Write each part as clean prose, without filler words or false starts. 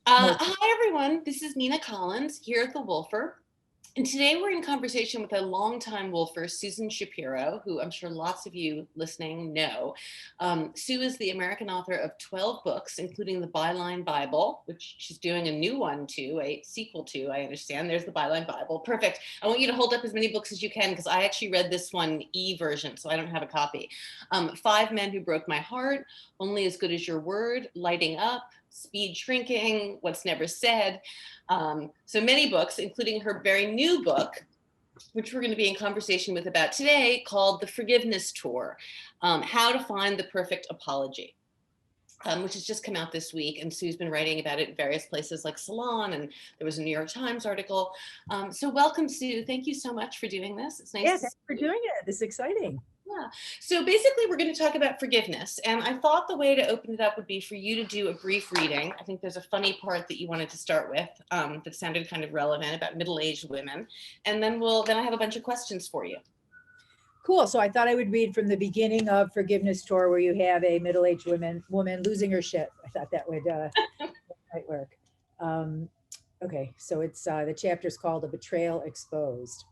Hi, everyone. This is Nina Collins here at the Woolfer. And today we're in conversation with a longtime Woolfer, Susan Shapiro, who I'm sure lots of you listening know. Sue is the American author of 12 books, including the Byline Bible, which she's doing a new one to, a sequel to, I understand. There's the Byline Bible. Perfect. I want you to hold up as many books as you can because I actually read this one e-version, so I don't have a copy. Five Men Who Broke My Heart, Only as Good as Your Word, Lighting Up, Speed Shrinking, What's Never Said. So many books, including her very new book, which we're going to be in conversation with about today, called The Forgiveness Tour, How to Find the Perfect Apology, which has just come out this week. And Sue's been writing about it in various places like Salon, and there was a New York Times article. So welcome, Sue. Thank you so much for doing this. It's nice. Yeah, thanks for doing it. This is exciting. Yeah. So basically, we're going to talk about forgiveness. And I thought the way to open it up would be for you to do a brief reading. I think there's a funny part that you wanted to start with that sounded kind of relevant about middle-aged women. And then I have a bunch of questions for you. Cool. So I thought I would read from the beginning of Forgiveness Tour, where you have a middle-aged woman losing her shit. I thought that would might work. Okay, so it's the chapter's called A Betrayal Exposed.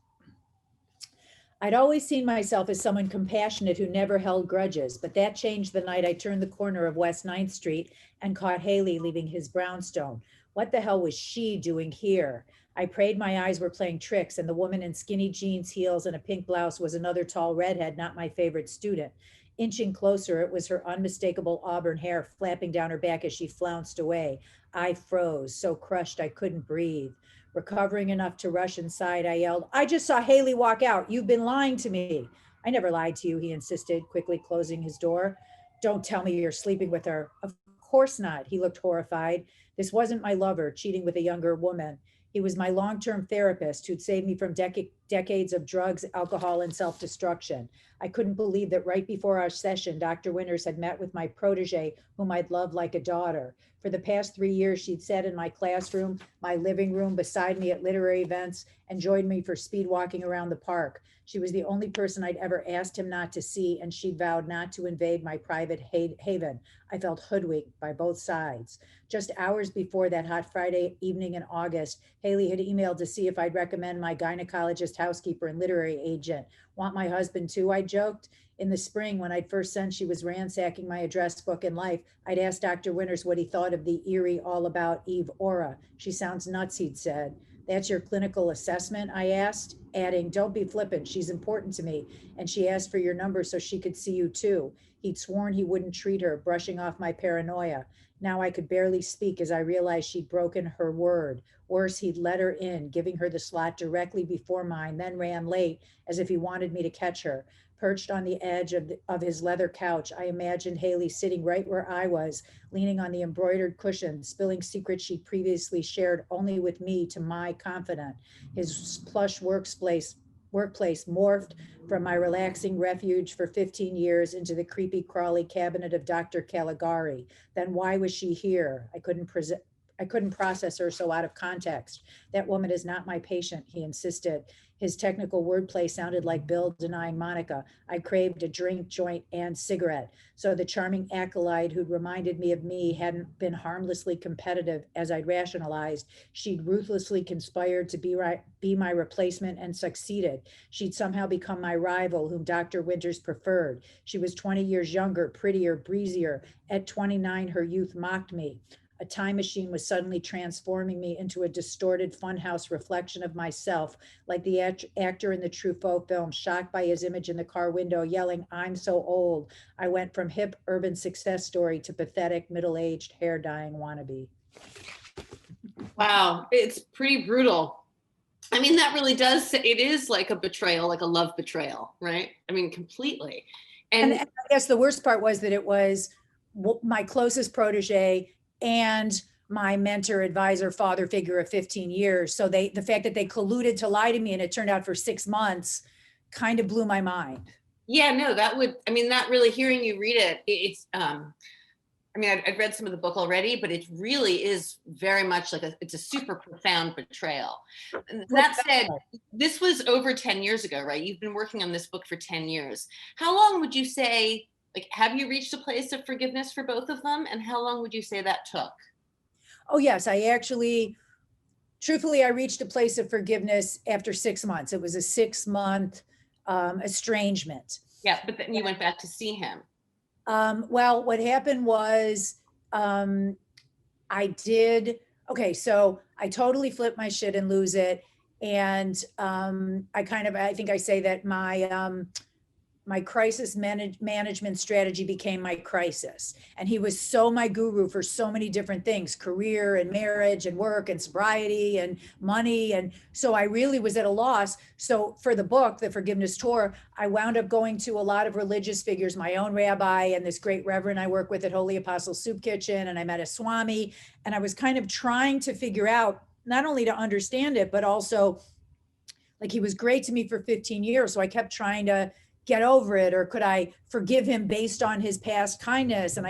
I'd always seen myself as someone compassionate who never held grudges, but that changed the night I turned the corner of West 9th Street and caught Haley leaving his brownstone. What the hell was she doing here? I prayed my eyes were playing tricks, and the woman in skinny jeans, heels, and a pink blouse was another tall redhead, not my favorite student. Inching closer, it was her unmistakable auburn hair flapping down her back as she flounced away. I froze, so crushed I couldn't breathe. Recovering enough to rush inside, I yelled, I just saw Haley walk out. You've been lying to me. I never lied to you, he insisted, quickly closing his door. Don't tell me you're sleeping with her. Of course not. He looked horrified. This wasn't my lover cheating with a younger woman. He was my long-term therapist who'd saved me from decades of drugs, alcohol, and self-destruction. I couldn't believe that right before our session, Dr. Winters had met with my protege, whom I'd loved like a daughter. For the past 3 years, she'd sat in my classroom, my living room, beside me at literary events, and joined me for speed walking around the park. She was the only person I'd ever asked him not to see, and she vowed not to invade my private haven. I felt hoodwinked by both sides. Just hours before that hot Friday evening in August, Haley had emailed to see if I'd recommend my gynecologist, housekeeper, and literary agent. Want my husband too, I joked. In the spring, when I'd first sensed she was ransacking my address book and life, I'd asked Dr. Winters what he thought of the eerie All About Eve aura. She sounds nuts, he'd said. That's your clinical assessment, I asked, adding, don't be flippant, she's important to me. And she asked for your number so she could see you too. He'd sworn he wouldn't treat her, brushing off my paranoia. Now I could barely speak as I realized she'd broken her word. Worse, he'd let her in, giving her the slot directly before mine, then ran late as if he wanted me to catch her. Perched on the edge of his leather couch, I imagined Haley sitting right where I was, leaning on the embroidered cushion, spilling secrets she'd previously shared only with me to my confidant. His plush workplace morphed from my relaxing refuge for 15 years into the creepy crawly cabinet of Dr. Caligari. Then why was she here? I couldn't process her so out of context. That woman is not my patient, he insisted. His technical wordplay sounded like Bill denying Monica. I craved a drink, joint, and cigarette. So the charming acolyte who'd reminded me of me hadn't been harmlessly competitive as I'd rationalized. She'd ruthlessly conspired to be my replacement and succeeded. She'd somehow become my rival, whom Dr. Winters preferred. She was 20 years younger, prettier, breezier. At 29, her youth mocked me. A time machine was suddenly transforming me into a distorted funhouse reflection of myself, like the actor in the Truffaut film, shocked by his image in the car window, yelling, I'm so old. I went from hip urban success story to pathetic middle-aged hair dyeing wannabe. Wow, it's pretty brutal. I mean, that really does, it is like a betrayal, like a love betrayal, right? I mean, completely. And I guess the worst part was that it was my closest protege and my mentor, advisor, father figure of 15 years. So the fact that they colluded to lie to me and it turned out for 6 months kind of blew my mind. Yeah, no, that really, hearing you read it, it's, I mean, I've read some of the book already, but it really is very much like it's a super profound betrayal. That said, this was over 10 years ago, right? You've been working on this book for 10 years. How long would you say, like, have you reached a place of forgiveness for both of them? And how long would you say that took? Oh, yes, I actually, truthfully, I reached a place of forgiveness after 6 months. It was a 6 month estrangement. Yeah, but then you went back to see him. Well, what happened was um, I did, okay, so I totally flip my shit and lose it. And I think I say that my crisis management strategy became my crisis. And he was so my guru for so many different things, career and marriage and work and sobriety and money. And so I really was at a loss. So for the book, The Forgiveness Tour, I wound up going to a lot of religious figures, my own rabbi and this great reverend I work with at Holy Apostle Soup Kitchen. And I met a Swami. And I was kind of trying to figure out not only to understand it, but also like he was great to me for 15 years. So I kept trying to get over it, or could I forgive him based on his past kindness? And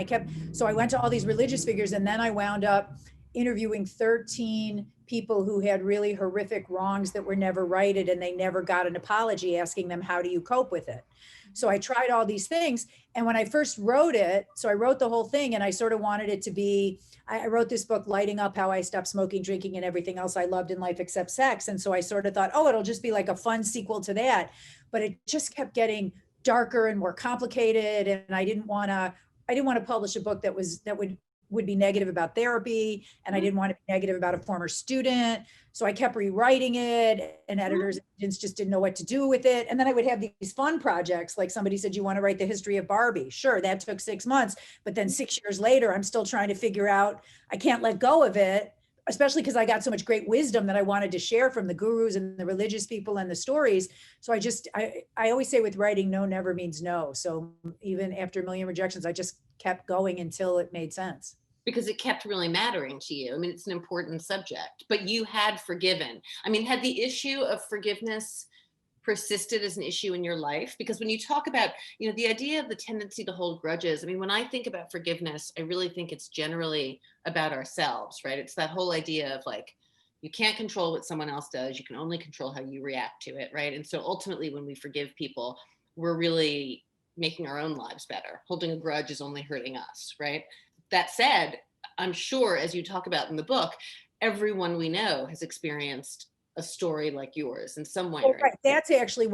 so I went to all these religious figures, and then I wound up interviewing 13 people who had really horrific wrongs that were never righted, and they never got an apology, asking them, how do you cope with it? So I tried all these things. And when I first wrote it, so I wrote the whole thing and I sort of wanted it to be, I wrote this book, Lighting Up How I Stopped Smoking, Drinking, and Everything Else I Loved in Life Except Sex. And so I sort of thought, oh, it'll just be like a fun sequel to that. But it just kept getting darker and more complicated. And I didn't want to publish a book that would be negative about therapy. And I didn't want to be negative about a former student. So I kept rewriting it, and editors and agents just didn't know what to do with it. And then I would have these fun projects. Like somebody said, you want to write the history of Barbie? Sure, that took 6 months. But then 6 years later, I'm still trying to figure out, I can't let go of it, especially because I got so much great wisdom that I wanted to share from the gurus and the religious people and the stories. So I always say with writing, no never means no. So even after a million rejections, I just kept going until it made sense. Because it kept really mattering to you. I mean, it's an important subject, but you had forgiven. I mean, had the issue of forgiveness persisted as an issue in your life? Because when you talk about, the idea of the tendency to hold grudges, I mean, when I think about forgiveness, I really think it's generally about ourselves, right? It's that whole idea of like, you can't control what someone else does. You can only control how you react to it, right? And so ultimately, when we forgive people, we're really making our own lives better. Holding a grudge is only hurting us, right? That said, I'm sure, as you talk about in the book, everyone we know has experienced a story like yours in some way Oh, or right. That's actually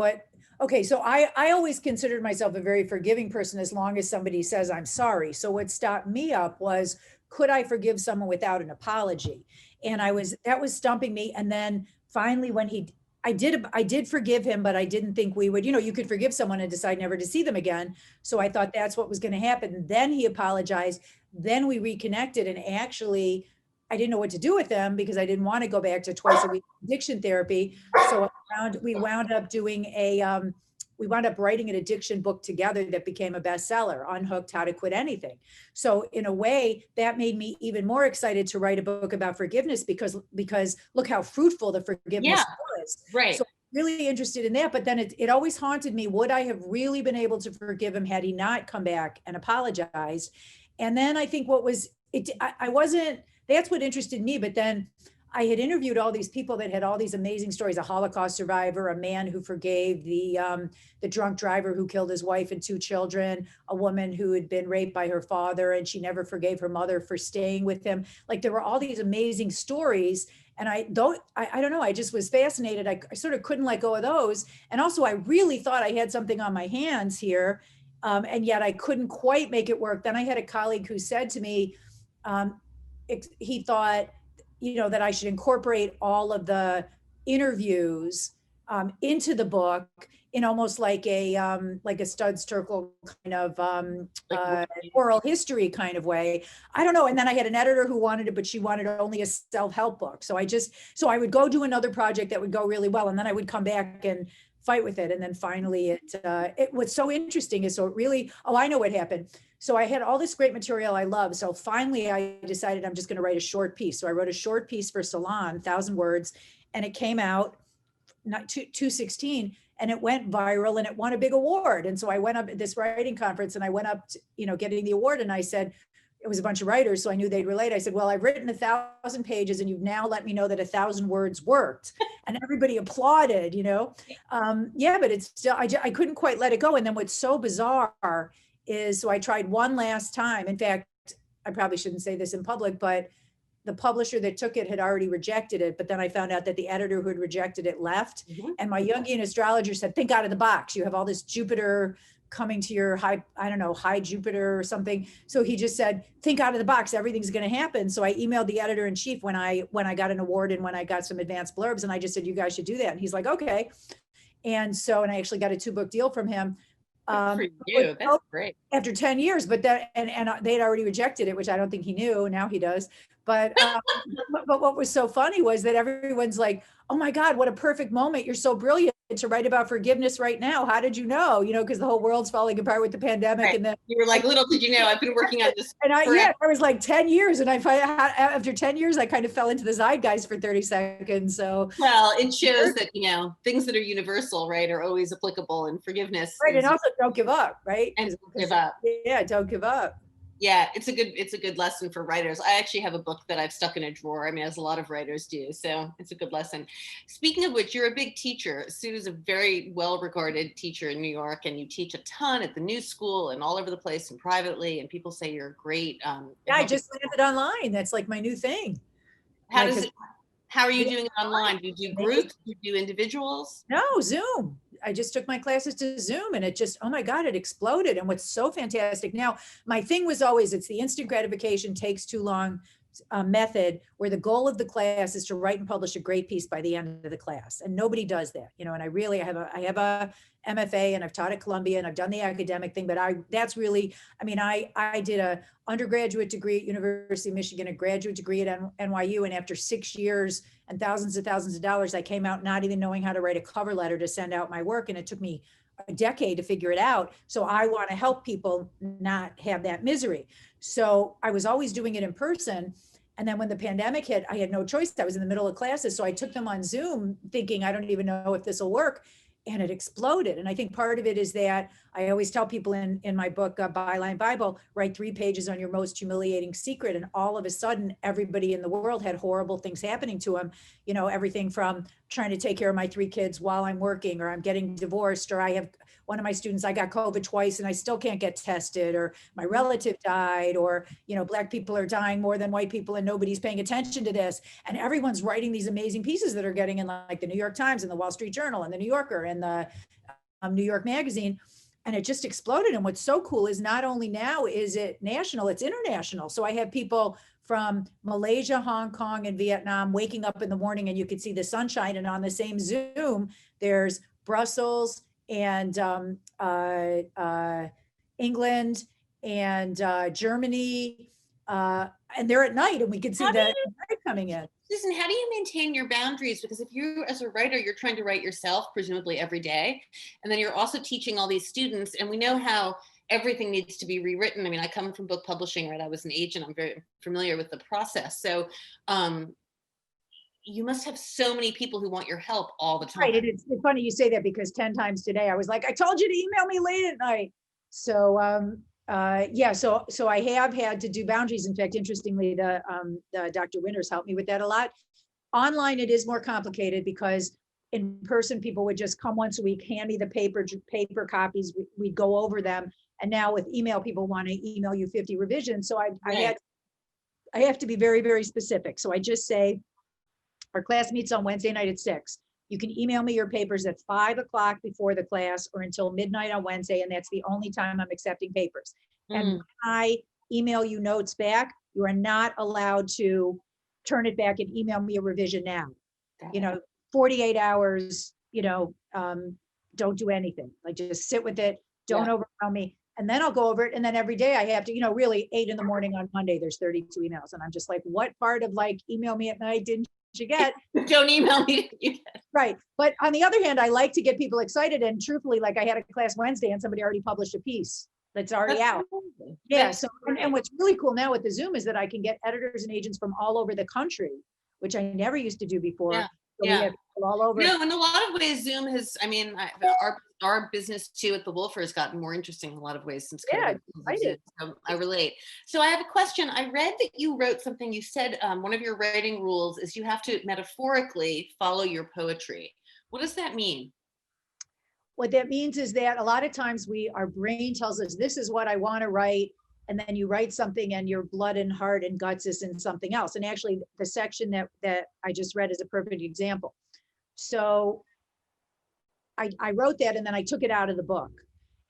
okay. So I always considered myself a very forgiving person as long as somebody says I'm sorry. So what stopped me up was, could I forgive someone without an apology? And that was stumping me. And then finally, I did forgive him, but I didn't think we would, you could forgive someone and decide never to see them again. So I thought that's what was going to happen. Then he apologized. Then we reconnected, and actually I didn't know what to do with them because I didn't want to go back to twice a week addiction therapy. So we wound up doing we wound up writing an addiction book together that became a bestseller, Unhooked: How to Quit Anything. So in a way, that made me even more excited to write a book about forgiveness because look how fruitful the forgiveness Yeah, was. right. So really interested in that. But then it always haunted me. Would I have really been able to forgive him had he not come back and apologized? And then I think what was it, I wasn't, that's what interested me. But then I had interviewed all these people that had all these amazing stories: a Holocaust survivor, a man who forgave the drunk driver who killed his wife and two children, a woman who had been raped by her father and she never forgave her mother for staying with him. Like there were all these amazing stories. And I don't know, I just was fascinated. I sort of couldn't let go of those. And also I really thought I had something on my hands here. And yet I couldn't quite make it work. Then I had a colleague who said to me, um, he thought, that I should incorporate all of the interviews into the book in almost like a Studs Terkel kind of Like, oral history kind of way. I don't know. And then I had an editor who wanted it, but she wanted only a self-help book. So I would go do another project that would go really well, and then I would come back and fight with it. And then finally it was so interesting is, so it really, oh, I know what happened. So I had all this great material I love. So finally I decided I'm just going to write a short piece. So I wrote a short piece for Salon, 1,000 words, and it came out not 216, and it went viral and it won a big award. And so I went up at this writing conference and I went up to, getting the award, and I said, it was a bunch of writers, so I knew they'd relate. I said, well, I've written 1,000 pages and you've now let me know that 1,000 words worked. And everybody applauded, yeah, but it's still, I couldn't quite let it go. And then what's so bizarre is, so I tried one last time. In fact, I probably shouldn't say this in public, but the publisher that took it had already rejected it, but then I found out that the editor who had rejected it left. Mhm. And my Jungian astrologer said, think out of the box. You have all this Jupiter coming to your high, I don't know, high Jupiter or something. So he just said, think out of the box, everything's going to happen. So I emailed the editor in chief when I got an award and when I got some advanced blurbs, and I just said, you guys should do that. And he's like, okay. And so, and I actually got a 2-book deal from him. Good for you. That's great. After 10 years, but that, and they'd already rejected it, which I don't think he knew. Now he does. But what was so funny was that everyone's like, oh my God, what a perfect moment. You're so brilliant to write about forgiveness right now. How did you know? You know, because the whole world's falling apart with the pandemic. Right. And then you were like, little did you know, I've been working on this. and I was like 10 years. And after 10 years, I kind of fell into the zeitgeist for 30 seconds. So, well, it shows that, you know, things that are universal, right, are always applicable, and forgiveness. Right. And also don't give up, right? And don't give up. Yeah, don't give up. Yeah, it's a good lesson for writers. I actually have a book that I've stuck in a drawer. I mean, as a lot of writers do. So it's a good lesson. Speaking of which, you're a big teacher. Sue is a very well-regarded teacher in New York, and you teach a ton at the New School and all over the place and privately. And people say you're great. Yeah, I just landed online. That's like my new thing. How are you doing it online? Do you do groups? Do you do individuals? No, Zoom. I just took my classes to Zoom, and it just, oh my God, it exploded. And what's so fantastic now, my thing was always, it's the instant gratification takes too long method, where the goal of the class is to write and publish a great piece by the end of the class. And nobody does that, you know, and I have a MFA, and I've taught at Columbia, and I've done the academic thing, but that's really, I mean, I did a undergraduate degree at University of Michigan, a graduate degree at NYU. And after 6 years and thousands of dollars, I came out not even knowing how to write a cover letter to send out my work. And it took me a decade to figure it out. So I want to help people not have that misery. So I was always doing it in person. And then when the pandemic hit, I had no choice. I was in the middle of classes. So I took them on Zoom thinking, I don't even know if this will work. And it exploded. And I think part of it is that I always tell people in my book, Byline Bible, write 3 pages on your most humiliating secret. And all of a sudden, everybody in the world had horrible things happening to them. You know, everything from trying to take care of my 3 kids while I'm working, or I'm getting divorced, or I have one of my students, I got COVID twice and I still can't get tested, or my relative died, or, you know, Black people are dying more than white people and nobody's paying attention to this. And everyone's writing these amazing pieces that are getting in like the New York Times and the Wall Street Journal and the New Yorker and the New York Magazine. And it just exploded. And what's so cool is not only now is it national, it's international. So I have people from Malaysia, Hong Kong, and Vietnam waking up in the morning, and you can see the sunshine. And on the same Zoom, there's Brussels and England and Germany. And they're at night, and we can see the night coming in. Susan, how do you maintain your boundaries? Because if you, as a writer, you're trying to write yourself, presumably every day, and then you're also teaching all these students, and we know how everything needs to be rewritten. I mean, I come from book publishing, right? I was an agent. I'm very familiar with the process. So you must have so many people who want your help all the time. Right. It's funny you say that, because 10 times today I was like, I told you to email me late at night. So yeah, so I have had to do boundaries. In fact, interestingly, the Dr. Winters helped me with that a lot. Online, it is more complicated, because in person, people would just come once a week, hand me the paper copies, we'd go over them. And now with email, people want to email you 50 revisions. So I have to be very, very specific. So I just say, our class meets on Wednesday night at 6. You can email me your papers at 5 o'clock before the class, or until midnight on Wednesday. And that's the only time I'm accepting papers. And when I email you notes back, you are not allowed to turn it back and email me a revision now. You know, 48 hours, you know, don't do anything. Like, just sit with it. Don't overwhelm me. And then I'll go over it. And then every day I have to, you know, really 8 in the morning on Monday, there's 32 emails. And I'm just like, what part of like email me at night didn't you get? Don't email me. Right. But on the other hand, I like to get people excited. And truthfully, like, I had a class Wednesday and somebody already published a piece that's already out. Yeah. So, and what's really cool now with the Zoom is that I can get editors and agents from all over the country, which I never used to do before. Yeah. So we have people all over. No, in a lot of ways, Zoom has, I mean, our business too at the Woolfer has gotten more interesting in a lot of ways since COVID. So I relate. So I have a question. I read that you wrote something, you said one of your writing rules is you have to metaphorically follow your poetry. What does that mean? What that means is that a lot of times our brain tells us, this is what I want to write. and then you write something and your blood and heart and guts is in something else. And actually the section that I just read is a perfect example. So I wrote that and then I took it out of the book.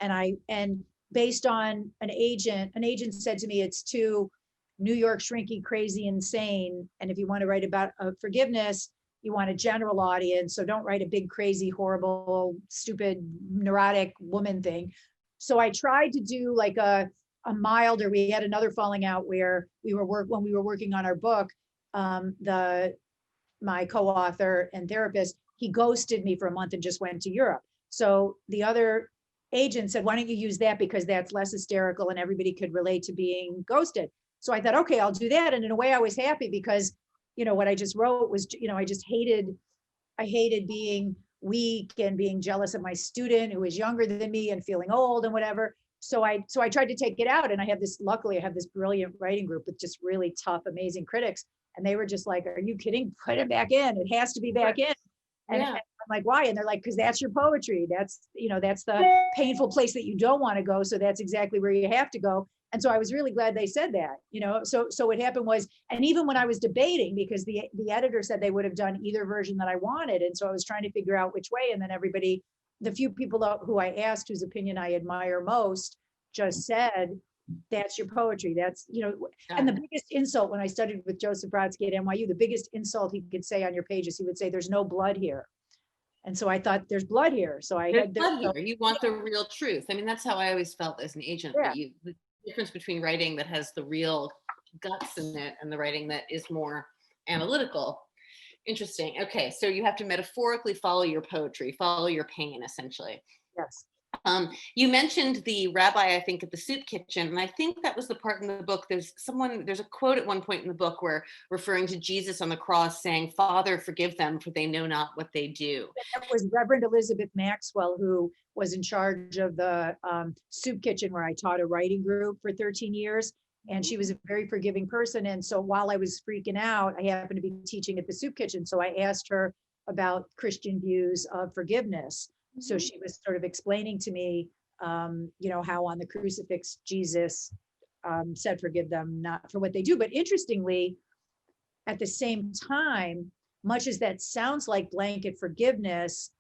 And based on an agent said to me, it's too New York shrinky, crazy, insane. And if you want to write about forgiveness, you want a general audience. So don't write a big, crazy, horrible, stupid, neurotic woman thing. So I tried to do like a milder. We had another falling out where when we were working on our book, my co-author and therapist, he ghosted me for a month and just went to Europe. So the other agent said, why don't you use that, because that's less hysterical and everybody could relate to being ghosted. So I thought, okay, I'll do that. And in a way I was happy because, what I just wrote was, I hated being weak and being jealous of my student who was younger than me and feeling old and whatever. So I tried to take it out. And luckily I have this brilliant writing group with just really tough, amazing critics. And they were just like, are you kidding? Put it back in. It has to be back in. And I'm like, why? And they're like, because that's your poetry. That's the painful place that you don't want to go. So that's exactly where you have to go. And so I was really glad they said that, so what happened was, and even when I was debating, because the editor said they would have done either version that I wanted. And so I was trying to figure out which way. And then the few people who I asked, whose opinion I admire most, just said, that's your poetry. That's, and the biggest insult when I studied with Joseph Brodsky at NYU, the biggest insult he could say on your pages, he would say, there's no blood here. And so I thought, there's blood here. So there's blood here. You want the real truth. I mean, that's how I always felt as an agent. Yeah. The difference between writing that has the real guts in it and the writing that is more analytical. Interesting. Okay, so you have to metaphorically follow your poetry, follow your pain, essentially. Yes. You mentioned the rabbi, I think, at the soup kitchen, and I think that was the part in the book. There's a quote at one point in the book where referring to Jesus on the cross saying, Father, forgive them, for they know not what they do. That was Reverend Elizabeth Maxwell, who was in charge of the soup kitchen where I taught a writing group for 13 years. And she was a very forgiving person. And so while I was freaking out, I happened to be teaching at the soup kitchen. So I asked her about Christian views of forgiveness. So she was sort of explaining to me, how on the crucifix, Jesus said, forgive them not for what they do. But interestingly, at the same time, much as that sounds like blanket forgiveness,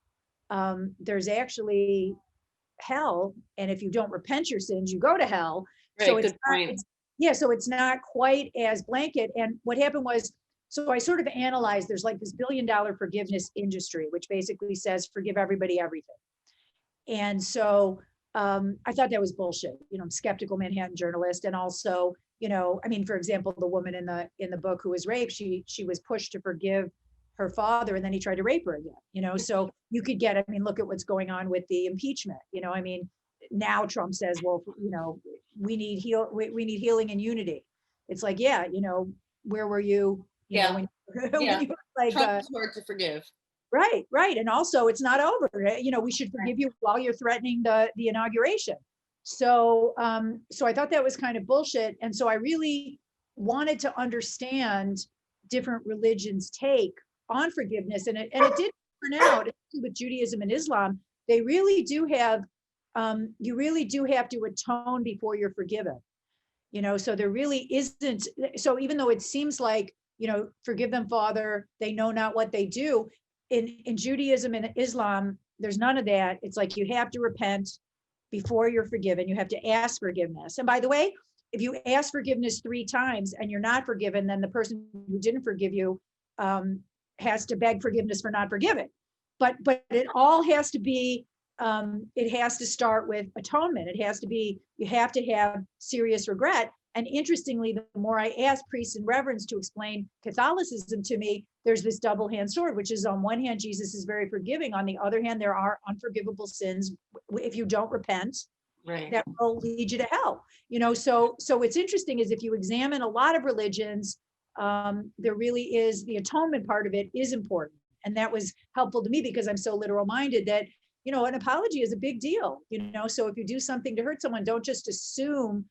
there's actually hell. And if you don't repent your sins, you go to hell. Right, so good point. So it's not quite as blanket. And what happened was, so I sort of analyzed, there's like this $1 billion forgiveness industry, which basically says, forgive everybody, everything. And so I thought that was bullshit. I'm skeptical Manhattan journalist. And also, for example, the woman in the book who was raped, she was pushed to forgive her father, and then he tried to rape her again, so you could look at what's going on with the impeachment. Now Trump says, well, we need healing and unity. It's like, where were you? When you were like, Trump is hard to forgive. Right. And also it's not over. We should forgive you while you're threatening the inauguration. So I thought that was kind of bullshit. And so I really wanted to understand different religions' take on forgiveness. And it did turn out, with Judaism and Islam, they really do have, you really do have to atone before you're forgiven. So there really isn't. So even though it seems like, forgive them, Father, they know not what they do. In Judaism and Islam, there's none of that. It's like you have to repent before you're forgiven. You have to ask forgiveness. And by the way, if you ask forgiveness 3 times and you're not forgiven, then the person who didn't forgive you has to beg forgiveness for not forgiving. But it all has to be, it has to start with atonement. It has to be, you have to have serious regret. And interestingly, the more I ask priests and reverends to explain Catholicism to me, there's this double-handed sword, which is, on one hand, Jesus is very forgiving. On the other hand, there are unforgivable sins if you don't repent, right, that will lead you to hell. So what's interesting is, if you examine a lot of religions, there really is, the atonement part of it is important. And that was helpful to me because I'm so literal minded that, an apology is a big deal. So if you do something to hurt someone, don't just assume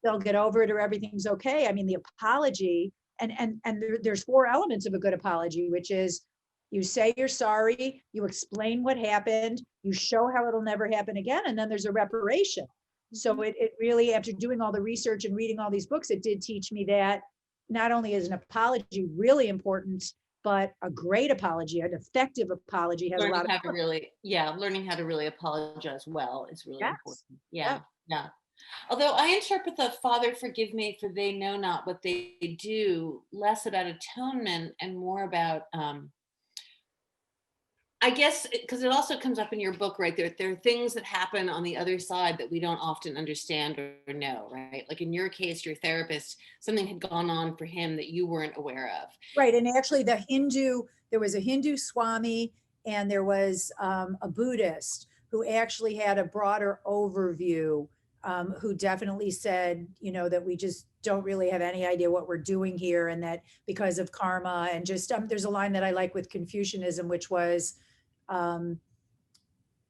they'll get over it or everything's okay. The apology, and there's 4 elements of a good apology, which is, you say you're sorry, you explain what happened, you show how it'll never happen again, and then there's a reparation. So it really, after doing all the research and reading all these books, it did teach me that not only is an apology really important, but a great apology, an effective apology has a lot Learning of. how to really, yeah, learning how to really apologize well is really important. Yes. Yeah. Yeah, yeah. Although I interpret the Father forgive me for they know not what they do less about atonement and more about I guess because it also comes up in your book, right? There are things that happen on the other side that we don't often understand or know, right? Like in your case, your therapist, something had gone on for him that you weren't aware of. Right. And actually, there was a Hindu Swami and there was a Buddhist who actually had a broader overview, who definitely said, that we just don't really have any idea what we're doing here. And that because of karma and just, there's a line that I like with Confucianism, which was, um,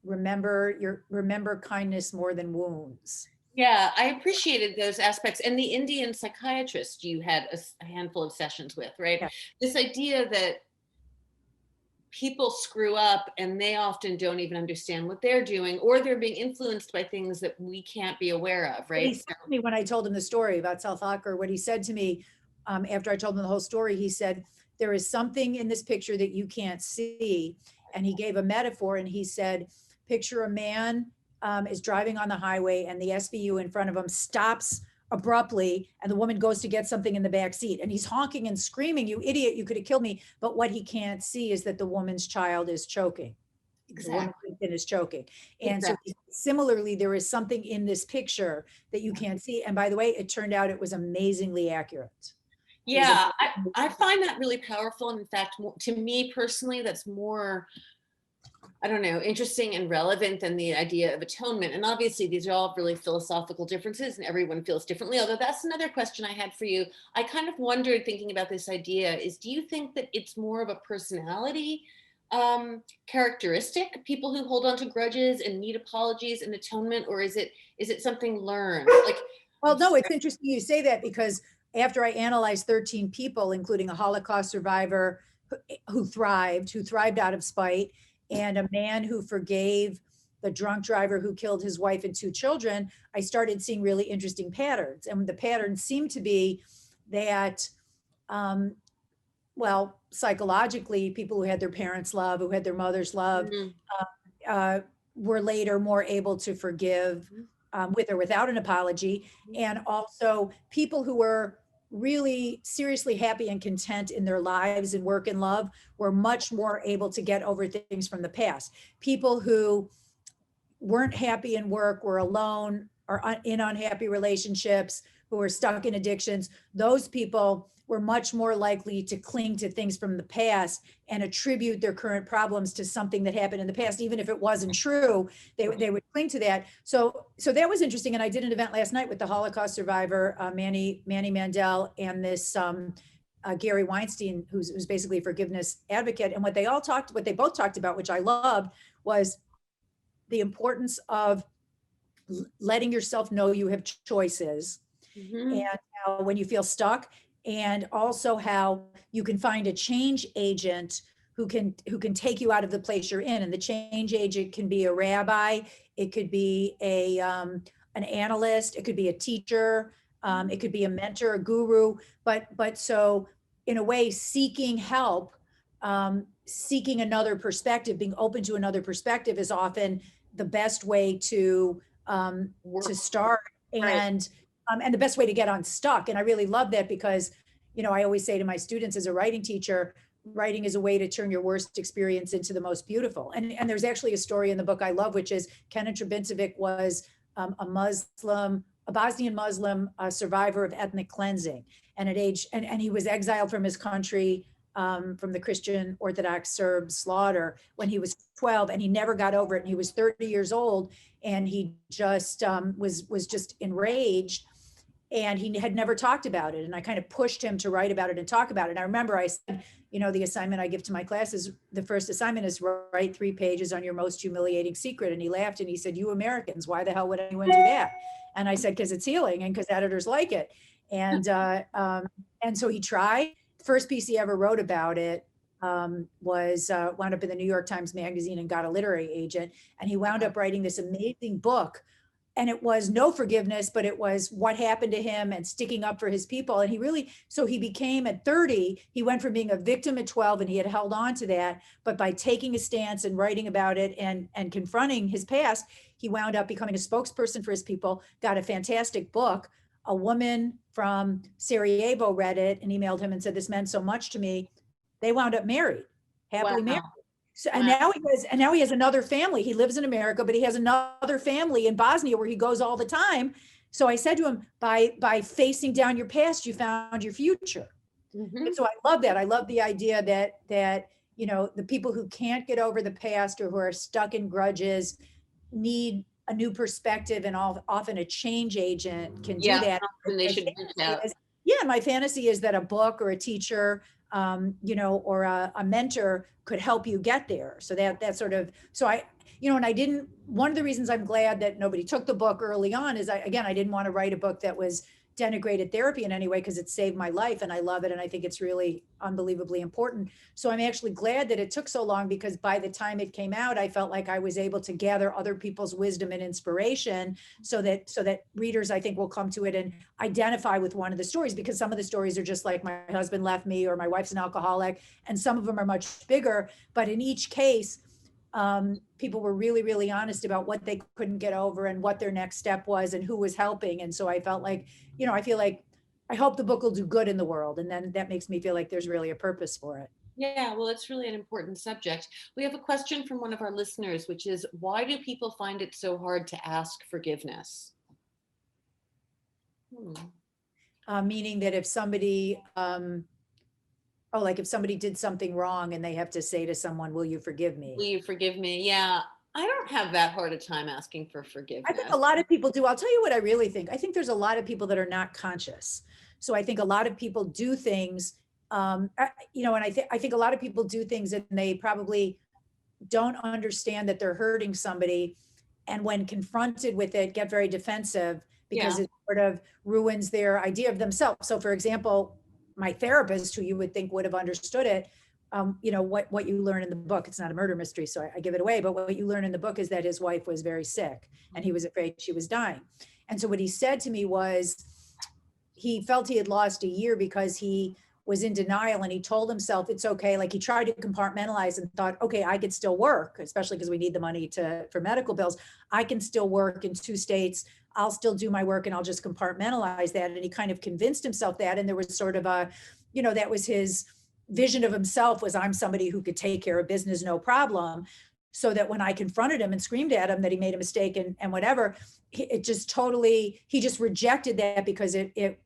remember kindness more than wounds. Yeah, I appreciated those aspects. And the Indian psychiatrist you had a handful of sessions with, right? Yeah. This idea that people screw up and they often don't even understand what they're doing, or they're being influenced by things that we can't be aware of, What he right? said to me when I told him the story about South Aker, what he said to me, after I told him the whole story, he said, there is something in this picture that you can't see. And he gave a metaphor and he said, picture a man is driving on the highway and the SVU in front of him stops abruptly and the woman goes to get something in the back seat and he's honking and screaming, you idiot, you could have killed me. But what he can't see is that the woman's child is choking. The woman Exactly. is choking. And so Exactly. similarly, there is something in this picture that you can't see. And by the way, it turned out it was amazingly accurate. It was Yeah, I amazing. find that really powerful. And in fact, to me personally, that's more, I don't know, interesting and relevant than the idea of atonement. And obviously, these are all really philosophical differences, and everyone feels differently. Although that's another question I had for you. I kind of wondered, thinking about this idea, is do you think that it's more of a personality characteristic, people who hold on to grudges and need apologies and atonement, or is it something learned? Like, Well, no, it's interesting you say that because after I analyzed 13 people, including a Holocaust survivor who thrived out of spite, and a man who forgave the drunk driver who killed his wife and two children, I started seeing really interesting patterns. And the patterns seemed to be that, um, well, psychologically, people who had their parents' love, who had their mother's love, mm, uh, were later more able to forgive, with or without an apology. And also people who were really seriously happy and content in their lives and work and love were much more able to get over things from the past. People who weren't happy in work, were alone, or in unhappy relationships, who were stuck in addictions, those people were much more likely to cling to things from the past and attribute their current problems to something that happened in the past, even if it wasn't true. They would cling to that. So that was interesting. And I did an event last night with the Holocaust survivor, Manny Mandel, and this Gary Weinstein, who's basically a forgiveness advocate. And what they both talked about, which I loved, was the importance of letting yourself know you have choices, and mhm. how when you feel stuck, and also how you can find a change agent who can take you out of the place you're in. And the change agent can be a rabbi, it could be an analyst, it could be a teacher, it could be a mentor, a guru. But so in a way, seeking help, seeking another perspective, being open to another perspective is often the best way to Work, start, right. and the best way to get unstuck. And I really love that because, I always say to my students as a writing teacher, writing is a way to turn your worst experience into the most beautiful. And there's actually a story in the book I love, which is Kenan Trebincevic was a Bosnian Muslim survivor of ethnic cleansing. And and he was exiled from his country, from the Christian Orthodox Serb slaughter when he was 12, and he never got over it. And he was 30 years old, and he just was just enraged, and he had never talked about it. And I kind of pushed him to write about it and talk about it. And I remember I said, the assignment I give to my classes, the first assignment is write 3 pages on your most humiliating secret. And he laughed and he said, you Americans, why the hell would anyone do that? And I said, because it's healing and because editors like it. And so he tried. First piece he ever wrote about it was wound up in the New York Times Magazine and got a literary agent. And he wound up writing this amazing book and it was no forgiveness, but it was what happened to him and sticking up for his people. And he really, so he became at 30, he went from being a victim at 12 and he had held on to that, but by taking a stance and writing about it and confronting his past, he wound up becoming a spokesperson for his people, got a fantastic book. A woman from Sarajevo read it and emailed him and said, this meant so much to me. They wound up married, happily married. Wow. So, Wow. and now he has another family. He lives in America, but he has another family in Bosnia where he goes all the time. So I said to him, by facing down your past, you found your future. Mhm. And so I love that. I love the idea that the people who can't get over the past or who are stuck in grudges need a new perspective, and often a change agent can do Yeah, that. and they My should reach fantasy out. yeah, my fantasy is that a book or a teacher, or a mentor could help you get there. So that sort of, so I, and I didn't, one of the reasons I'm glad that nobody took the book early on is I didn't want to write a book that was denigrated therapy in any way, because it saved my life and I love it. And I think it's really unbelievably important. So I'm actually glad that it took so long, because by the time it came out, I felt like I was able to gather other people's wisdom and inspiration, so that readers, I think, will come to it and identify with one of the stories, because some of the stories are just like, my husband left me, or my wife's an alcoholic, and some of them are much bigger. But in each case, people were really, really honest about what they couldn't get over and what their next step was and who was helping. And so I felt like, I feel like I hope the book will do good in the world. And then that makes me feel like there's really a purpose for it. Yeah, well, it's really an important subject. We have a question from one of our listeners, which is, why do people find it so hard to ask forgiveness? Hmm. Meaning that if somebody, like if somebody did something wrong and they have to say to someone, will you forgive Will me? you forgive me? Yeah, I don't have that hard a time asking for I think forgiveness. a lot of people do. I'll tell you what I really think. I think there's a lot of people that are not conscious. So I think a lot of people do things, and I think a lot of people do things and they probably don't understand that they're hurting somebody. And when confronted with it, get very defensive, because Yeah. it sort of ruins their idea of themselves. So for example, my therapist, who you would think would have understood it, what you learn in the book, it's not a murder mystery, so I give it away, but what you learn in the book is that his wife was very sick and he was afraid she was dying. And so what he said to me was, he felt he had lost a year because he was in denial, and he told himself it's okay. Like, he tried to compartmentalize and thought, okay, I could still work, especially because we need the money for medical bills. I can still work in 2 states. I'll still do my work and I'll just compartmentalize that. And he kind of convinced himself that. And there was sort of that was his vision of himself, was, I'm somebody who could take care of business, no problem. So that when I confronted him and screamed at him that he made a mistake and whatever, it just totally, he just rejected that, because it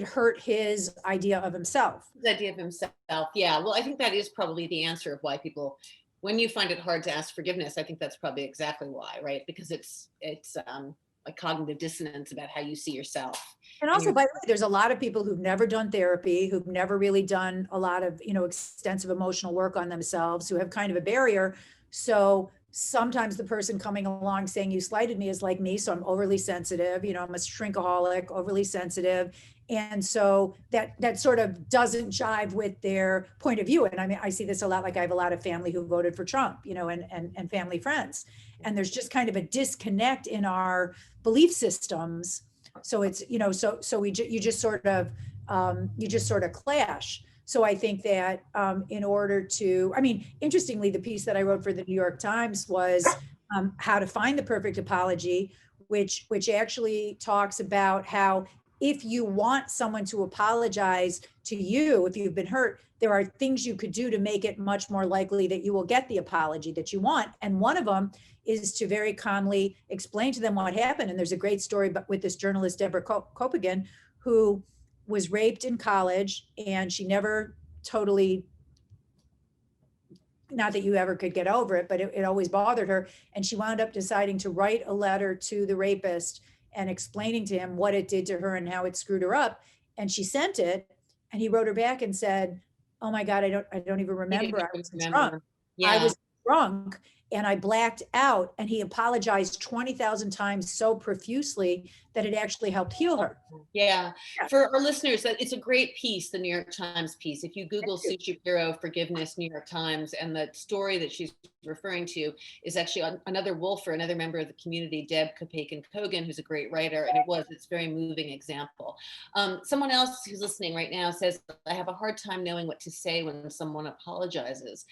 hurt his idea of himself. His idea of himself. Yeah. Well, I think that is probably the answer of why people, when you find it hard to ask forgiveness, I think that's probably exactly why, right? Because it's like cognitive dissonance about how you see yourself. And And also, you're by the way, there's a lot of people who've never done therapy, who've never really done a lot of, extensive emotional work on themselves, who have kind of a barrier. So sometimes the person coming along saying you slighted me is like me. So I'm overly sensitive, I'm a shrinkaholic, overly sensitive. And so that sort of doesn't jive with their point of view. And I mean, I see this a lot. Like, I have a lot of family who voted for Trump, and family friends. And there's just kind of a disconnect in our belief systems. So it's, so you just sort of, clash. So I think that, in order to, I mean, interestingly, the piece that I wrote for the New York Times was, how to find the perfect apology, which actually talks about how, if you want someone to apologize to you, if you've been hurt, there are things you could do to make it much more likely that you will get the apology that you want. And one of them is to very calmly explain to them what happened. And there's a great story with this journalist, Deborah Copegan, who was raped in college, and she never totally, not that you ever could get over it, but it always bothered her. And she wound up deciding to write a letter to the rapist and explaining to him what it did to her and how it screwed her up. And she sent it, and he wrote her back and said, oh my God, I don't even you didn't remember. I even was drunk. remember. I Yeah. was drunk. and I blacked out, and he apologized 20,000 times so profusely that it actually helped heal her. Yeah. Yeah. For our listeners, that it's a great piece, the New York Times piece. If you Google Thank you. Sue Shapiro forgiveness, New York Times, and the story that she's referring to is actually another Woolfer, another member of the community, Deb Kopeikin-Kogan, who's a great writer, and it's a very moving example. Someone else who's listening right now says, I have a hard time knowing what to say when someone apologizes.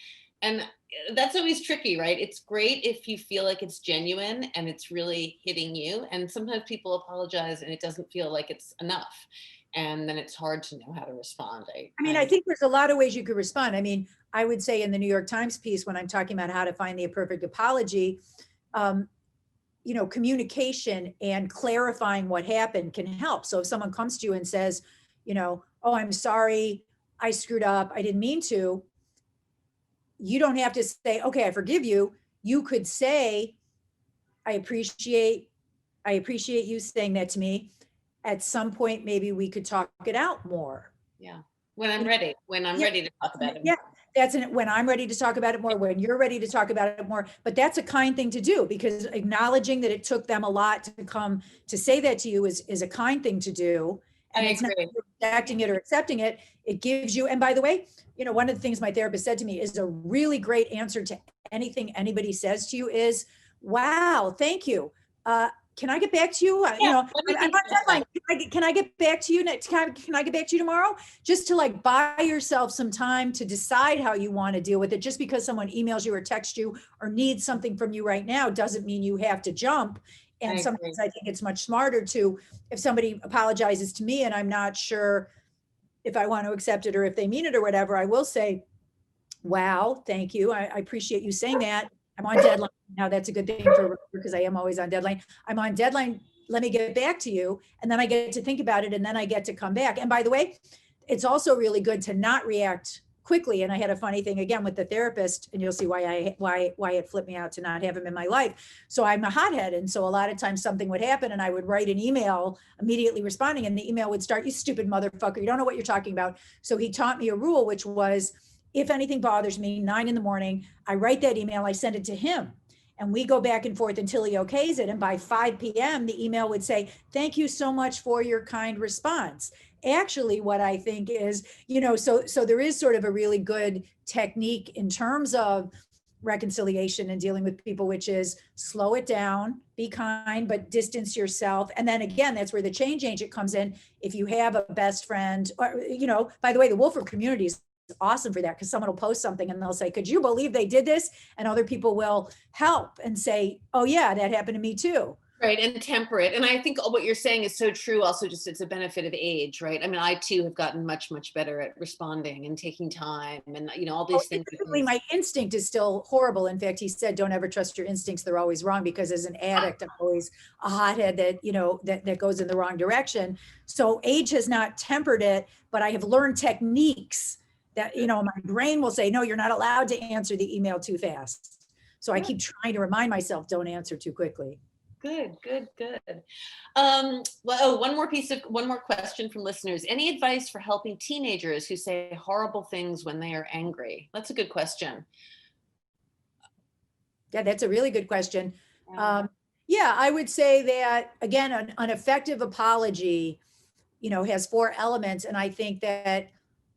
And that's always tricky, right? It's great if you feel like it's genuine and it's really hitting you. And sometimes people apologize and it doesn't feel like it's enough. And then it's hard to know how to respond. I mean, I think there's a lot of ways you could respond. I mean, I would say in the New York Times piece, when I'm talking about how to find the perfect apology, communication and clarifying what happened can help. So if someone comes to you and says, oh, I'm sorry, I screwed up, I didn't mean to, you don't have to say, okay, I forgive you. You could say, I appreciate you saying that to me. At some point, maybe we could talk it out more. Yeah. When I'm ready to talk about it. Yeah. That's when I'm ready to talk about it more, when you're ready to talk about it more. But that's a kind thing to do, because acknowledging that it took them a lot to come to say that to you is a kind thing to do. And it's not rejecting it or accepting it. It gives you, and by the way, one of the things my therapist said to me is a really great answer to anything anybody says to you is, wow, thank you. Can I get back to you? I'm on deadline. Can I get back to you next? Can I get back to you tomorrow? Just to like buy yourself some time to decide how you want to deal with it. Just because someone emails you or texts you or needs something from you right now doesn't mean you have to jump. And sometimes I think it's much smarter to, if somebody apologizes to me and I'm not sure if I want to accept it or if they mean it or whatever, I will say, wow, thank you. I appreciate you saying that. I'm on deadline. Now that's a good thing for, because I am always on deadline. I'm on deadline. Let me get back to you. And then I get to think about it and then I get to come back. And by the way, it's also really good to not react quickly. And I had a funny thing again with the therapist, and you'll see why it flipped me out to not have him in my life. So I'm a hothead. And so a lot of times something would happen and I would write an email immediately responding, and the email would start, you stupid motherfucker, you don't know what you're talking about. So he taught me a rule, which was, if anything bothers me, 9 a.m, I write that email, I send it to him. And we go back and forth until he okays it. And by 5 p.m., the email would say, thank you so much for your kind response. Actually, what I think is, so there is sort of a really good technique in terms of reconciliation and dealing with people, which is slow it down, be kind, but distance yourself. And then again, that's where the change agent comes in. If you have a best friend, or, by the way, the Woolfer community is awesome for that, because someone will post something and they'll say, could you believe they did this? And other people will help and say, oh yeah, that happened to me too. Right, and temper it. And I think what you're saying is so true. Also, just it's a benefit of age, right? I mean, I too have gotten much, much better at responding and taking time, and all these things. My instinct is still horrible. In fact, he said, "Don't ever trust your instincts; they're always wrong." Because as an addict, I'm always a hothead that that goes in the wrong direction. So age has not tempered it, but I have learned techniques that my brain will say, "No, you're not allowed to answer the email too fast." So I keep trying to remind myself, "Don't answer too quickly." Good. One more question from listeners. Any advice for helping teenagers who say horrible things when they are angry? That's a good question. Yeah, that's a really good question. Yeah, I would say that, again, an effective apology, has 4 elements. And I think that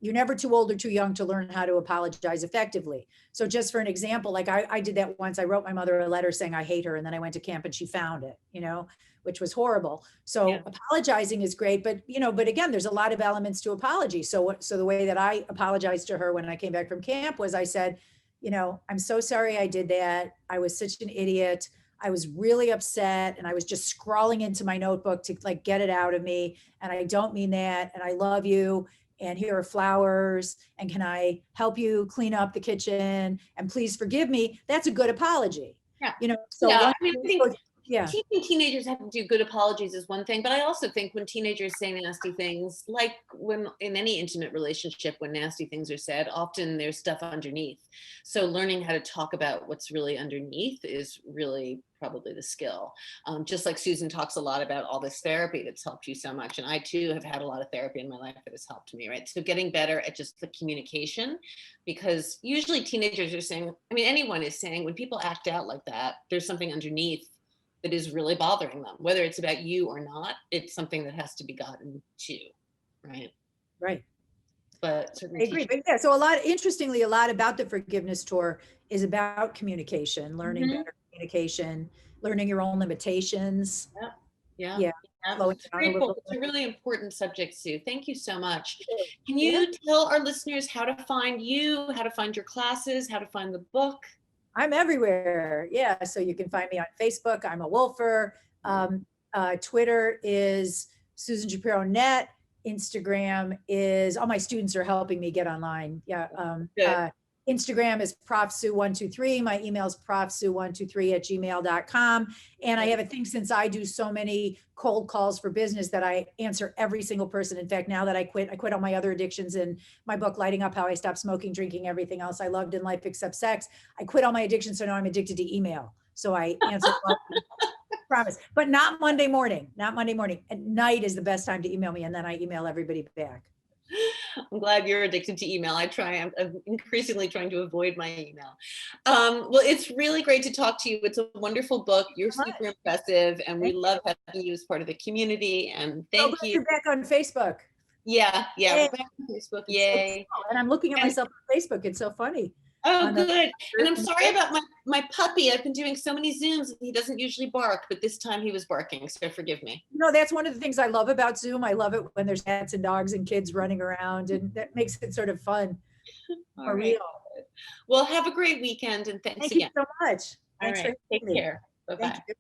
you're never too old or too young to learn how to apologize effectively. So just for an example, like I did that once. I wrote my mother a letter saying I hate her, and then I went to camp and she found it, which was horrible. So apologizing is great, but again, there's a lot of elements to apology. So the way that I apologized to her when I came back from camp was I said, I'm so sorry I did that. I was such an idiot. I was really upset, and I was just scrawling into my notebook to like get it out of me. And I don't mean that. And I love you. And here are flowers, and can I help you clean up the kitchen? And please forgive me. That's a good apology. Yeah. So I think Yeah. teaching teenagers how to do good apologies is one thing, but I also think when teenagers say nasty things, like when in any intimate relationship, when nasty things are said, often there's stuff underneath. So learning how to talk about what's really underneath is really probably the skill. Just like Susan talks a lot about all this therapy that's helped you so much. And I too have had a lot of therapy in my life that has helped me, right? So getting better at just the communication, because usually teenagers are saying, I mean, anyone is saying when people act out like that, there's something underneath that is really bothering them, whether it's about you or not. It's something that has to be gotten to, right? Right. But I certainly agree. teaching. But yeah, so interestingly, a lot about the forgiveness tour is about communication, learning Mhm. better communication, learning your own limitations. Yeah, yeah, Yeah, yeah. slowing It's a down a great book. little It's a really important subject, Sue. Thank you so much. bit. Can Yeah, you tell our listeners how to find you, how to find your classes, how to find the book? I'm everywhere. Yeah, so you can find me on Facebook. I'm a Woolfer. Um, Twitter is Susan Shapiro Net. Instagram is all my students are helping me get online. Yeah. Good. Instagram is profsue123. My email is profsue123@gmail.com. And I have a thing since I do so many cold calls for business that I answer every single person. In fact, now that I quit all my other addictions in my book, Lighting Up How I Stopped Smoking, Drinking, Everything Else I Loved in Life Except Sex. I quit all my addictions, so now I'm addicted to email. So I answer all, promise, but not Monday morning. Not Monday morning. At night is the best time to email me, and then I email everybody back. I'm glad you're addicted to email. I'm increasingly trying to avoid my email. Well, it's really great to talk to you. It's a wonderful book. You're So much. super impressive, and we Thank love having you as part of the community. And So thank glad you. you're back on Facebook. Yeah, yeah, Yay. we're back on Facebook. It's so Yay. cool. And I'm looking at And myself on Facebook. It's so funny. oh, On the good. And I'm in the sorry about my puppy. I've been doing so many Zooms and he doesn't usually bark, but this time he was barking, so forgive me. That's one of the things I love about Zoom. I love it when there's cats and dogs and kids running around, and that makes it sort of fun All or right. real. Well, have a great weekend and thanks Thank you again. so much. All Thanks for right. Take having me. care. Thank Bye-bye. you.